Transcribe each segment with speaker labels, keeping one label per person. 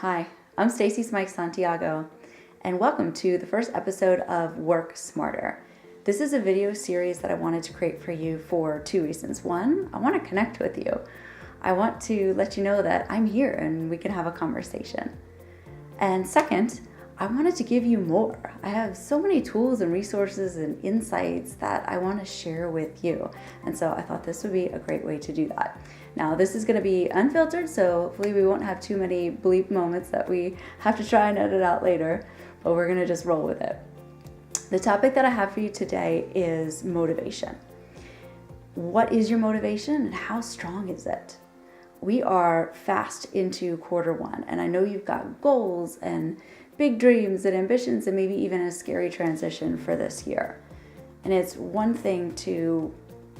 Speaker 1: Hi, I'm Stacy Smike Santiago, and welcome to the first episode of Work Smarter. This is a video series that I wanted to create for you for two reasons. One, I want to connect with you. I want to let you know that I'm here and we can have a conversation. And second, I wanted to give you more. I have so many tools and resources and insights that I want to share with you. And so I thought this would be a great way to do that. Now, this is going to be unfiltered, so hopefully we won't have too many bleep moments that we have to try and edit out later, but we're going to just roll with it. The topic that I have for you today is motivation. What is your motivation and how strong is it? We are fast into quarter one, and I know you've got goals and big dreams and ambitions and maybe even a scary transition for this year. And it's one thing to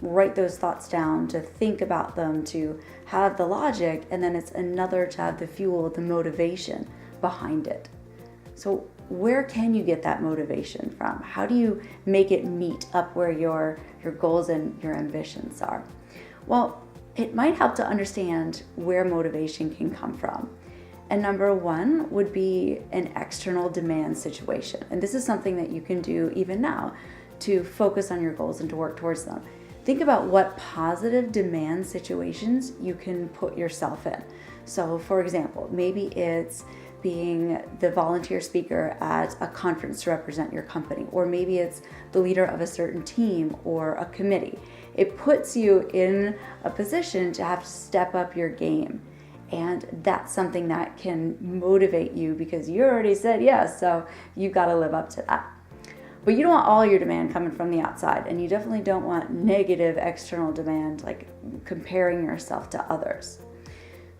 Speaker 1: write those thoughts down, to think about them, to have the logic, and then it's another to have the fuel, the motivation behind it. So where can you get that motivation from? How do you make it meet up where your goals and your ambitions are? Well, it might help to understand where motivation can come from. And number one would be an external demand situation. And this is something that you can do even now to focus on your goals and to work towards them. Think about what positive demand situations you can put yourself in. So for example, maybe it's being the volunteer speaker at a conference to represent your company, or maybe it's the leader of a certain team or a committee. It puts you in a position to have to step up your game. And that's something that can motivate you because you already said yes, so you've got to live up to that. But you don't want all your demand coming from the outside, and you definitely don't want negative external demand, like comparing yourself to others.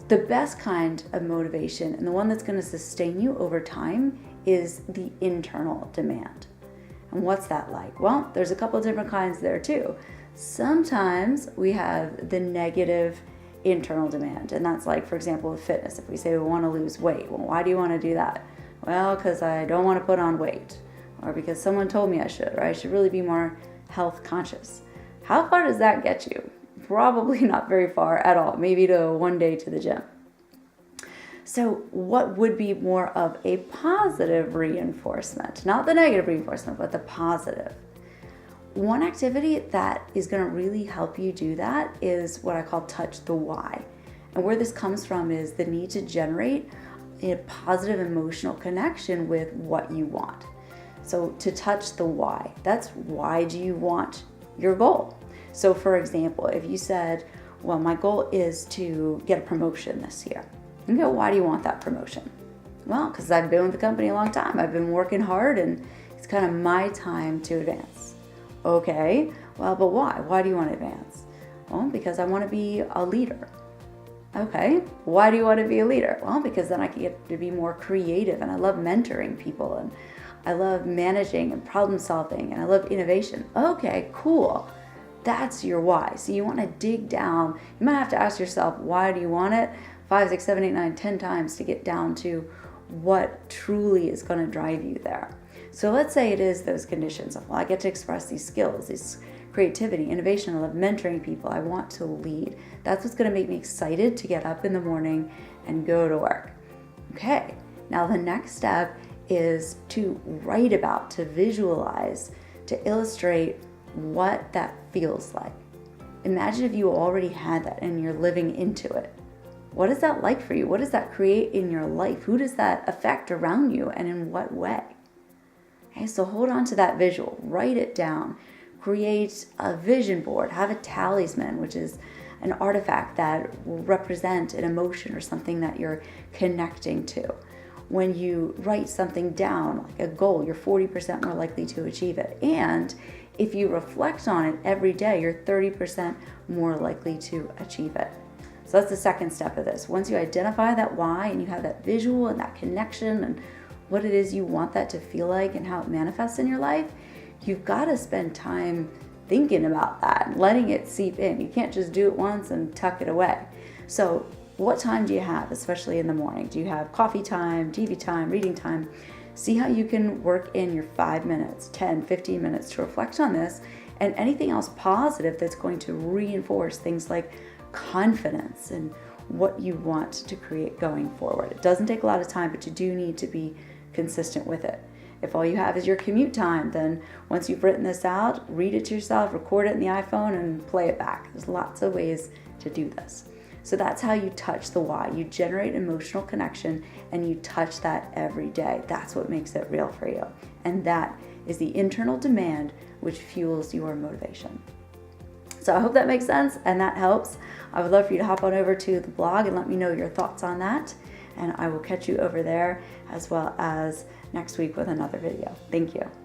Speaker 1: The best kind of motivation, and the one that's going to sustain you over time, is the internal demand. And what's that like? Well, there's a couple of different kinds there too. Sometimes we have the negative internal demand, and that's like, for example, with fitness. If we say we want to lose weight, well, why do you want to do that? Well, because I don't want to put on weight, or because someone told me I should, or I should really be more health conscious. How far does that get you? Probably not very far at all, maybe to one day to the gym. So what would be more of a positive reinforcement? Not the negative reinforcement, but the positive. One activity that is going to really help you do that is what I call touch the why. And where this comes from is the need to generate a positive emotional connection with what you want. So to touch the why, that's why do you want your goal? So for example, if you said, well, my goal is to get a promotion this year. Okay, why do you want that promotion? Well, because I've been with the company a long time. I've been working hard and it's kind of my time to advance. Okay, well, but why? Why do you want to advance? Well, because I want to be a leader. Okay, why do you want to be a leader? Well, because then I can get to be more creative, and I love mentoring people, and I love managing and problem solving, and I love innovation. Okay, cool. That's your why. So you want to dig down. You might have to ask yourself, why do you want it? 5, 6, 7, 8, 9, 10 times to get down to what truly is going to drive you there. So let's say it is those conditions of, well, I get to express these skills, this creativity, innovation. I love mentoring people. I want to lead. That's what's going to make me excited to get up in the morning and go to work. Okay, now the next step is to write about, to visualize, to illustrate what that feels like. Imagine if you already had that and you're living into it. What is that like for you? What does that create in your life? Who does that affect around you, and in what way? Okay, so hold on to that visual, write it down, create a vision board, have a talisman, which is an artifact that will represent an emotion or something that you're connecting to. When you write something down, like a goal, you're 40% more likely to achieve it. And if you reflect on it every day, you're 30% more likely to achieve it. So that's the second step of this. Once you identify that why and you have that visual and that connection and what it is you want that to feel like and how it manifests in your life, you've got to spend time thinking about that and letting it seep in. You can't just do it once and tuck it away. So what time do you have, especially in the morning? Do you have coffee time, TV time, reading time? See how you can work in your 5 minutes, 10, 15 minutes to reflect on this and anything else positive that's going to reinforce things like confidence and what you want to create going forward. It doesn't take a lot of time, but you do need to be consistent with it. If all you have is your commute time, then once you've written this out, read it to yourself, record it in the iPhone, and play it back. There's lots of ways to do this. So that's how you touch the why. You generate emotional connection and you touch that every day. That's what makes it real for you. And that is the internal demand which fuels your motivation. So I hope that makes sense and that helps. I would love for you to hop on over to the blog and let me know your thoughts on that. And I will catch you over there as well as next week with another video. Thank you.